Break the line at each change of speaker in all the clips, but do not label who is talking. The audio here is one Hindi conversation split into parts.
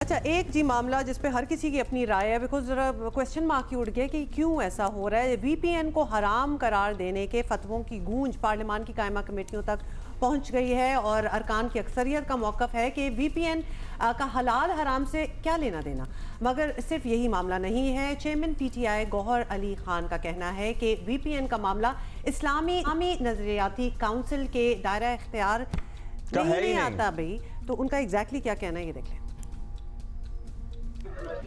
अच्छा, एक जी मामला जिस पे हर किसी की अपनी राय है, बिकॉज ज़रा क्वेश्चन मार्क ही उठ गया कि क्यों ऐसा हो रहा है। वीपीएन को हराम करार देने के फतवों की गूंज पार्लियामान की कायमा कमेटियों तक पहुंच गई है और अरकान की अक्सरियत का मौक़िफ़ है कि वीपीएन का हलाल हराम से क्या लेना देना। मगर सिर्फ यही मामला नहीं है। चेयरमैन पीटीआई गौहर अली खान का कहना है कि वीपीएन का मामला इस्लामी नज़रियाती काउंसिल के दायरा इख्तियार नहीं आता भाई। तो उनका एग्जैक्टली क्या कहना है, ये देख लें।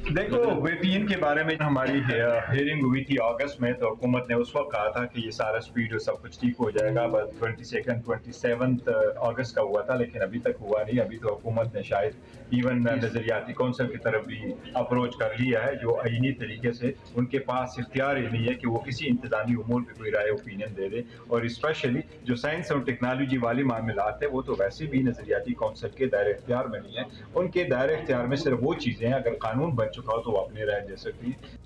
देखो, वीपीएन के बारे में हमारी हियरिंग हुई थी अगस्त में, तो हुकूमत ने उस वक्त कहा था कि ये सारा स्पीड और सब कुछ ठीक हो जाएगा। बस 27 अगस्त का हुआ था, लेकिन अभी तक हुआ नहीं। अभी तो हुकूमत ने शायद इवन नजरियाती कौंसिल की तरफ भी अप्रोच कर लिया है, जो आईनी तरीके से उनके पास इख्तियार ही नहीं है कि वो किसी इंतजामी उमूर पर कोई राय ओपिनियन दे दे। और स्पेशली जो साइंस और टेक्नोलॉजी वाली मामलात है, वो तो वैसे भी नजरियाती कौंसिल के दायरे इख्तियार में नहीं है। उनके दायरे इख्तियार में सिर्फ वो चीज़ें हैं, अगर कानून बन चुका हो तो वो अपनी राय दे सकती है।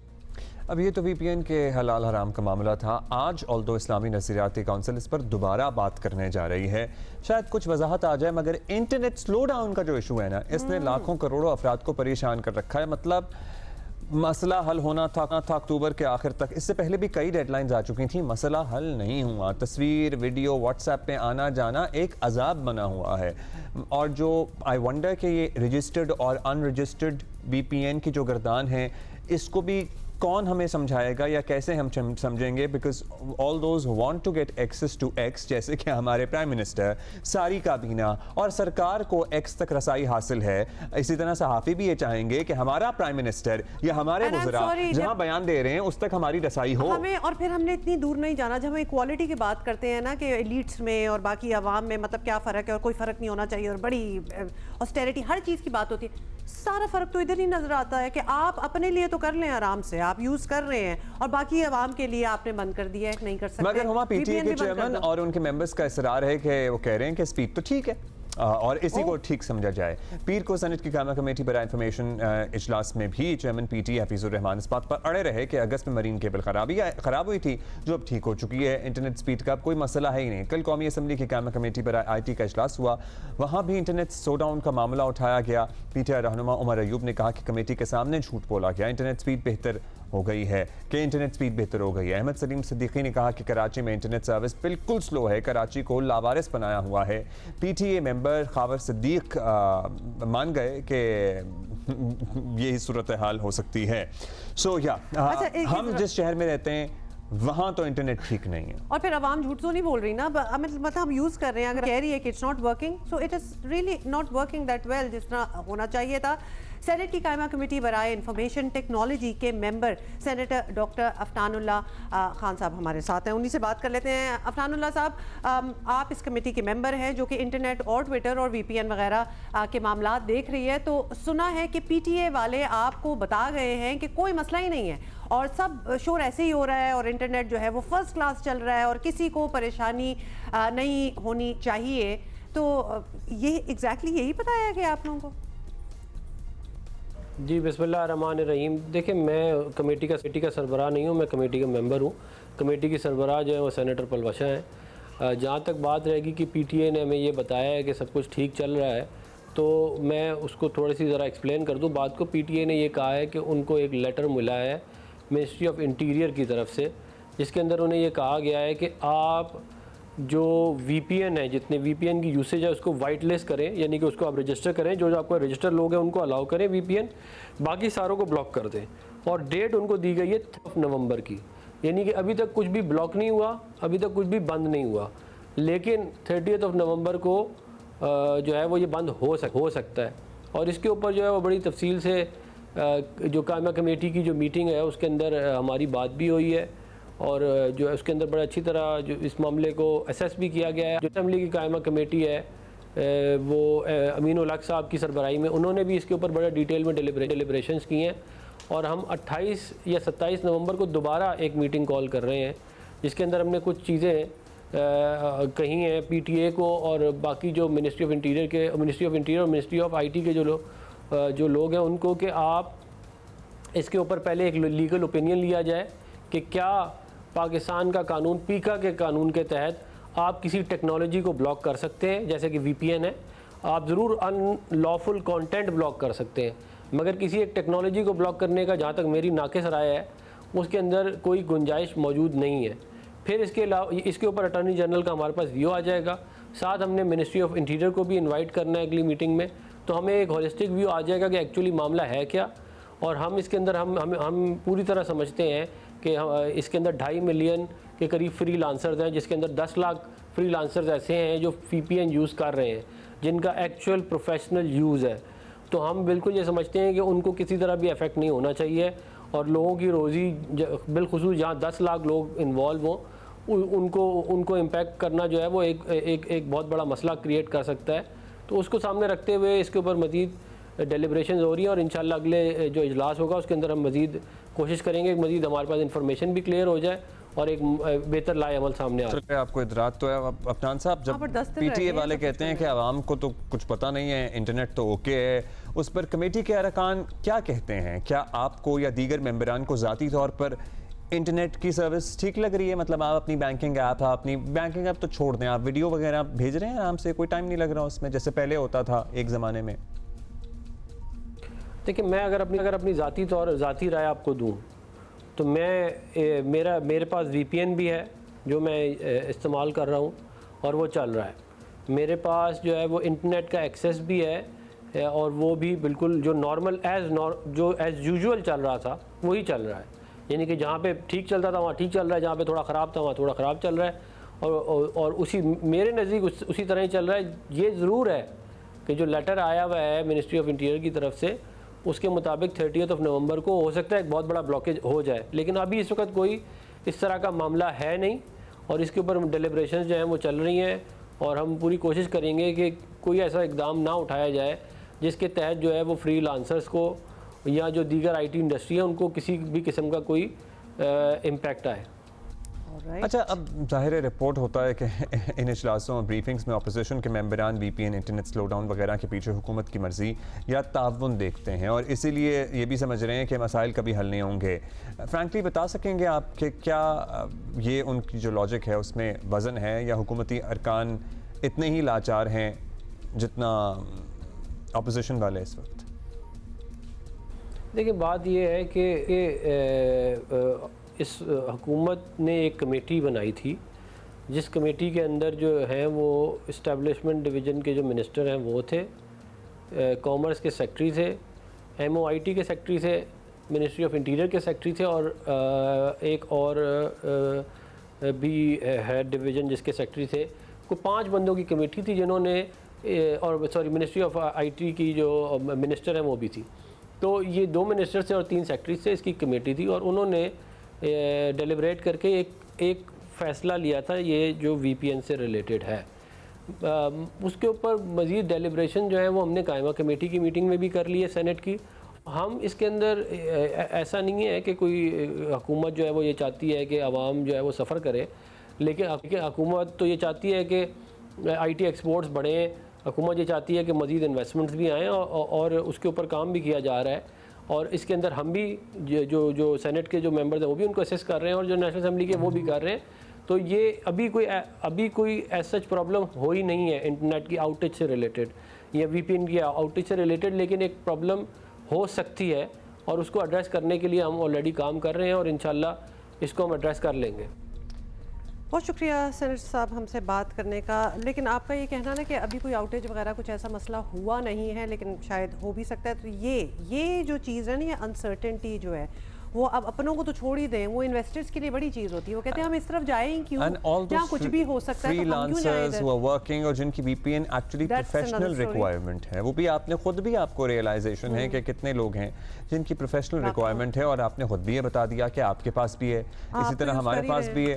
अब ये तो वीपीएन के हलाल हराम का मामला था। आज ऑल्दो इस्लामी नज़रियाती काउंसिल इस पर दोबारा बात करने जा रही है। शायद कुछ वजाहत आ जाए, मगर इंटरनेट स्लो डाउन का जो इशू है ना, इसने लाखों करोड़ों अफराद को परेशान कर रखा है। मतलब मसला हल होना था अक्टूबर के आखिर तक। इससे पहले भी कई डेडलाइंस आ चुकी थी, मसला हल नहीं हुआ। तस्वीर वीडियो व्हाट्सएप पे आना जाना एक अजाब बना हुआ है। और जो आई वंडर कि ये रजिस्टर्ड और अनरजिस्टर्ड वीपीएन की जो गर्दान है, इसको भी कौन हमें समझाएगा या कैसे हम समझेंगे? Because all those want to get access to X, जैसे कि हमारे प्राइम मिनिस्टर, सारी काबीना और सरकार को एक्स तक रसाई हासिल है। इसी तरह सहाफ़ी भी ये चाहेंगे कि हमारा प्राइम मिनिस्टर या हमारे वज़रा जहां बयान दे रहे हैं उस तक हमारी रसाई हो।
हमें और फिर हमने इतनी दूर नहीं जाना। जब हम इक्वालिटी की बात करते हैं ना कि एलीट्स में और बाकी आवाम में मतलब क्या फ़र्क है और कोई फ़र्क नहीं होना चाहिए और बड़ी ऑस्टेरिटी हर चीज़ की बात होती है, सारा फ़र्क तो इधर ही नज़र आता है कि आप अपने लिए तो कर लें, आराम से आप यूज़ कर रहे हैं, और बाकी आवाम के लिए आपने बंद कर दिया है, नहीं कर सकते।
मगर हुआ पीटीए के चेयरमैन और उनके मेंबर्स का इसरार है कि वो कह रहे हैं कि स्पीड तो ठीक है और इसी को ठीक समझा जाए। पीर को सेनेट की कायमा कमेटी बराए इंफॉर्मेशन इजलास में भी चेयरमैन पीटी हफीजुर रहमान इस बात पर अड़े रहे कि अगस्त में मरीन केबल खराब हुई थी, जो अब ठीक हो चुकी है। इंटरनेट स्पीड का अब कोई मसला है ही नहीं। कल कौमी असम्बली की कायमा कमेटी बराए आईटी का इजलास हुआ, वहाँ भी इंटरनेट स्लो डाउन का मामला उठाया गया। पीटीआई रहनुमा उमर अयूब ने कहा कि कमेटी के सामने झूठ बोला गया, इंटरनेट स्पीड बेहतर हो गई है कि इंटरनेट स्पीड बेहतर हो गई है। अहमद सलीम सिद्दीकी ने कहा कि कराची में इंटरनेट सर्विस बिल्कुल स्लो है, कराची को लावारिस बनाया हुआ है। पीटीए मेंबर खावर सिद्दीक मान गए कि यही सूरत हाल हो सकती है। सो हम जिस शहर में रहते हैं वहाँ तो इंटरनेट ठीक नहीं है।
और फिर आवाम झूठ तो नहीं बोल रही ना, मतलब हम यूज़ कर रहे हैं। अगर कह रही है कि it's not working, so it is really not working that well जिस तरह होना चाहिए था। सेनेट की कायमा कमेटी बराए इंफॉर्मेशन टेक्नोलॉजी के member senator doctor Afnanullah Khan साहब हमारे साथ हैं, उन्हीं से बात कर लेते हैं। अफनानुल्लाह साहब, आप इस कमेटी के मेंबर हैं जो कि इंटरनेट और ट्विटर और वीपीएन वगैरह के मामला देख रही है। तो सुना है कि पीटीए वाले आपको बता गए हैं कि कोई मसला ही नहीं है और सब शोर ऐसे ही हो रहा है और इंटरनेट जो है वो फर्स्ट क्लास चल रहा है और किसी को परेशानी नहीं होनी चाहिए। तो ये एग्जैक्टली यही बताया गया आप लोगों को?
जी, बिस्मिल्लाहिर्रहमानिर्रहीम। देखिए, मैं कमेटी का सरबराह नहीं हूँ, मैं कमेटी का मेंबर हूँ। कमेटी की सरबराह जो है वो सेनेटर पलवशा हैं। जहाँ तक बात रहेगी कि पीटीए ने हमें ये बताया है कि सब कुछ ठीक चल रहा है, तो मैं उसको थोड़ी सी ज़रा एक्सप्लेन कर दूँ बात को। पीटीए ने ये कहा है कि उनको एक लेटर मिला है मिनिस्ट्री ऑफ इंटीरियर की तरफ से, जिसके अंदर उन्हें ये कहा गया है कि आप जो वीपीएन है, जितने वीपीएन की यूसेज है उसको वाइट लिस्ट करें, यानी कि उसको आप रजिस्टर करें। जो आपका रजिस्टर लोग हैं उनको अलाउ करें वीपीएन, बाकी सारों को ब्लॉक कर दें। और डेट उनको दी गई है 3 नवंबर की, यानी कि अभी तक कुछ भी ब्लॉक नहीं हुआ, अभी तक कुछ भी बंद नहीं हुआ, लेकिन 30 नवंबर को जो है वो ये बंद हो सकता है। और इसके ऊपर जो है वो बड़ी तफसील से जो कायमा कमेटी की जो मीटिंग है उसके अंदर हमारी बात भी हुई है और जो है उसके अंदर बड़ा अच्छी तरह जो इस मामले को असेस भी किया गया है। जो असम्बली की कायमा कमेटी है वो अमीन उल हक साहब की सरबराही में, उन्होंने भी इसके ऊपर बड़ा डिटेल में डिलिब्रेशंस किए हैं और हम 28 या 27 नवंबर को दोबारा एक मीटिंग कॉल कर रहे हैं, जिसके अंदर हमने कुछ चीज़ें कही हैं पीटीए को और बाकी जो मिनिस्ट्री ऑफ इंटीरियर और मिनिस्ट्री ऑफ आईटी के जो लोग हैं उनको, कि आप इसके ऊपर पहले एक लीगल ओपिनियन लिया जाए कि क्या पाकिस्तान का कानून, पीका के कानून के तहत आप किसी टेक्नोलॉजी को ब्लॉक कर सकते हैं, जैसे कि वीपीएन है। आप ज़रूर अनलॉफुल कंटेंट ब्लॉक कर सकते हैं, मगर किसी एक टेक्नोलॉजी को ब्लॉक करने का जहाँ तक मेरी नाक़िस राय है उसके अंदर कोई गुंजाइश मौजूद नहीं है। फिर इसके अलावा इसके ऊपर अटॉर्नी जनरल का हमारे पास व्यू आ जाएगा, साथ हमने मिनिस्ट्री ऑफ इंटीरियर को भी इनवाइट करना है अगली मीटिंग में, तो हमें एक होलिस्टिक व्यू आ जाएगा कि एक्चुअली मामला है क्या। और हम इसके अंदर हम पूरी तरह समझते हैं कि इसके अंदर 2.5 मिलियन के करीब फ्री लांसर्स हैं, जिसके अंदर 10 लाख फ्री लांसर्स ऐसे हैं जो VPN यूज़ कर रहे हैं, जिनका एक्चुअल प्रोफेशनल यूज़ है। तो हम बिल्कुल ये समझते हैं कि उनको किसी तरह भी इफेक्ट नहीं होना चाहिए और लोगों की रोज़ी बिलखुसूस जहाँ 10 लाख लोग इन्वॉल्व हों उनको इम्पेक्ट करना जो है वो एक बहुत बड़ा मसला क्रिएट कर सकता है। तो उसको सामने रखते हुए इसके ऊपर मज़ीद डेलिब्रेशन हो रही है और इंशाल्लाह अगले जो इजलास होगा उसके अंदर हम मज़ीद कोशिश करेंगे कि मज़ीद हमारे पास इंफॉर्मेशन भी क्लियर हो जाए और एक बेहतर लाए अमल सामने आ
है। आपको इदराक तो है अफनान साहब, जब PTA वाले कहते हैं कि आवाम को तो कुछ पता नहीं है, इंटरनेट तो ओके है, उस पर कमेटी के अरकान क्या कहते हैं? क्या आपको या दीगर मेंबरान को ज़ाती तौर पर इंटरनेट की सर्विस ठीक लग रही है? मतलब आप अपनी बैंकिंग ऐप तो छोड़ दें, आप वीडियो वगैरह भेज रहे हैं आराम से, कोई टाइम नहीं लग रहा उसमें जैसे पहले होता था एक ज़माने में?
देखिए, मैं अगर अपनी ज़ाती राय आपको दूं तो मेरे पास VPN भी है जो मैं इस्तेमाल कर रहा हूं और वो चल रहा है। मेरे पास जो है वो इंटरनेट का एक्सेस भी है और वो भी बिल्कुल जो नॉर्मल एज़ यूजुअल चल रहा था वही चल रहा है। यानी कि जहाँ पे ठीक चलता था वहाँ ठीक चल रहा है, जहाँ पे थोड़ा ख़राब था वहाँ थोड़ा ख़राब चल रहा है और उसी मेरे नज़दीक उसी तरह ही चल रहा है। ये ज़रूर है कि जो लेटर आया हुआ है मिनिस्ट्री ऑफ इंटीरियर की तरफ से उसके मुताबिक 30 नवंबर को हो सकता है एक बहुत बड़ा ब्लॉकेज हो जाए, लेकिन अभी इस वक्त कोई इस तरह का मामला है नहीं और इसके ऊपर डेलिब्रेशन जो हैं वो चल रही हैं और हम पूरी कोशिश करेंगे कि कोई ऐसा इकदाम ना उठाया जाए जिसके तहत जो है वो फ्री लांसर्स को या जो दीगर IT इंडस्ट्री है उनको किसी भी किस्म का कोई इम्पैक्ट आए।
अच्छा, अब ज़ाहिर रिपोर्ट होता है कि इन इजलासों और ब्रीफिंग्स में अपोजिशन के मेंबरान VPN, इंटरनेट स्लो डाउन वगैरह के पीछे हुकूमत की मर्ज़ी या ताउन देखते हैं और इसीलिए ये भी समझ रहे हैं कि मसाइल कभी हल नहीं होंगे। फ्रैंकली बता सकेंगे आप कि क्या ये उनकी जो लॉजिक है उसमें वज़न है या हुकूमती अरकान इतने ही लाचार हैं जितना अपोजिशन वाले इस वक्त?
देखिए, बात ये है कि इस हुकूमत ने एक कमेटी बनाई थी जिस कमेटी के अंदर जो है वो इस्टेब्लिशमेंट डिवीज़न के जो मिनिस्टर हैं वो थे, कॉमर्स के सेक्रेटरी थे, MOIT के सेक्रेटरी थे, मिनिस्ट्री ऑफ इंटीरियर के सेक्रेटरी थे और एक और भी है डिवीज़न जिसके सेक्रेटरी थे। कोई 5 बंदों की कमेटी थी जिन्होंने और मिनिस्ट्री ऑफ IT की जो मिनिस्टर हैं वो भी थी। तो ये 2 मिनिस्टर थे और 3 सेक्रेटरी से इसकी कमेटी थी और उन्होंने डेलिब्रेट करके एक फ़ैसला लिया था ये जो VPN से रिलेटेड है। उसके ऊपर मज़ीद डेलिब्रेशन जो है वो हमने कायमा कमेटी की मीटिंग में भी कर ली है सेनेट की। हम इसके अंदर ऐसा नहीं है कि कोई हुकूमत जो है वो ये चाहती है कि आवाम जो है वो सफ़र करे, लेकिन हुकूमत तो ये चाहती है कि IT एक्सपोर्ट्स बढ़ें, हुकूमत ये चाहती है कि मज़ीद इन्वेस्टमेंट्स भी आएँ और उसके ऊपर काम भी किया जा रहा है और इसके अंदर हम भी जो सेनेट के जो मेंबर्स हैं वो भी उनको असेस कर रहे हैं और जो नेशनल असेंबली के वो भी कर रहे हैं। तो ये अभी कोई ऐसा प्रॉब्लम हो ही नहीं है इंटरनेट की आउटेज से रिलेटेड या VPN की आउटेज से रिलेटेड, लेकिन एक प्रॉब्लम हो सकती है और उसको एड्रेस करने के लिए हम ऑलरेडी काम कर रहे हैं और इंशाल्लाह इसको हम एड्रेस कर लेंगे।
बहुत शुक्रिया सेनेटर साहब हमसे बात करने का। लेकिन आपका ये कहना ना कि अभी कोई आउटेज वगैरह कुछ ऐसा मसला हुआ नहीं है, लेकिन शायद हो भी सकता है। तो ये जो चीज़ है ना, ये अनसर्टेनिटी जो है वो अब अपनों को तो छोड़ ही दें, वो इन्वेस्टर्स के लिए बड़ी चीज़ होती है। वो कहते हैं हम इस तरफ जाएं ही क्यों, जहाँ कुछ भी हो सकता है, तो हम क्यों जाएं इधर?
वर्किंग और जिनकी VPN एक्चुअली प्रोफेशनल रिक्वायरमेंट है, वो भी आपको रियलाइजेशन है कि कितने लोग हैं जिनकी प्रोफेशनल रिक्वायरमेंट है और आपने खुद भी ये बता दिया कि आपके पास भी है, इसी तरह हमारे पास भी है